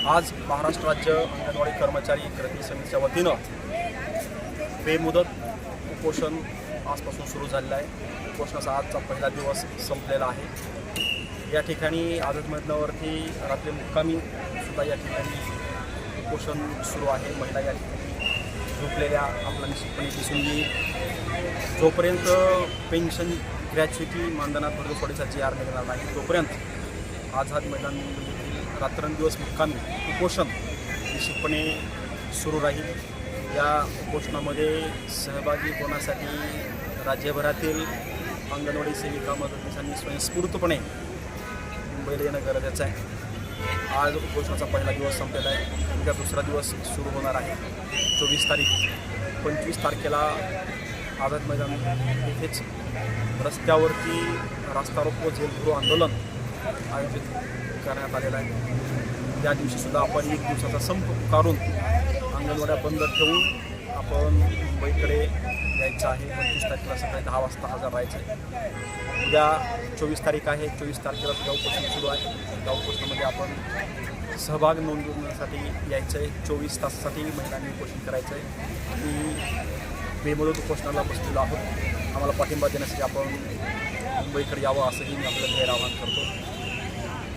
आज महाराष्ट्र राज्य अंगणवाडी कर्मचारी कृती समितीच्या वतीनं बेमुदत उपोषण आजपासून सुरू झालेलं आहे। उपोषणाचा आजचा पहिला दिवस संपलेला आहे। या ठिकाणी आझाद मैदानावरती रात्री मुक्कामी सुद्धा या ठिकाणी उपोषण सुरू आहे। महिला या ठिकाणी झोपलेल्या आपल्याला निश्चितपणे दिसून येईल। जोपर्यंत पेन्शन ग्रॅच्युटी मानधनात भरपाईचा जी.आर. निघणार नाही तोपर्यंत आझाद मैदान रात्रंदिवस मुक्कामी उपोषण निश्चितपणे सुरू राहील। या उपोषणामध्ये सहभागी होण्यासाठी राज्यभरातील अंगणवाडी सेविका मदतनीसांनी स्वयंस्फूर्तपणे मुंबईला येणं गरजेचं आहे। आज उपोषणाचा पहिला दिवस संपलेला आहे। उद्या दुसरा दिवस सुरू होणार आहे। 24 तारीख 25 तारखेला आझाद मैदान येथेच रस्त्यावरती रास्ता रोको जेलभरो आंदोलन आयोजित करण्यात आलेलं आहे। त्या दिवशीसुद्धा आपण 1 दिवसाचा संप पुकारून अंगणवाड्या बंद ठेवून आपण मुंबईकडे यायचं आहे। 25 तारखेला सकाळी 10 वाजता हजर राहायचं आहे। उद्या 24 तारीख आहे। 24 तारखेला सुद्धा उपोषण सुरू आहे। त्या उपोषणामध्ये आपण सहभाग नोंदवण्यासाठी यायचं आहे। 24 तासासाठी महिलांनी उपोषण करायचं आहे। आणि बेमुदत उपोषणाला बसलेलो आहोत। आम्हाला पाठिंबा देण्यासाठी आपण मुंबईकडे यावं असंही मी आपल्याला जाहीर आवाहन करतो।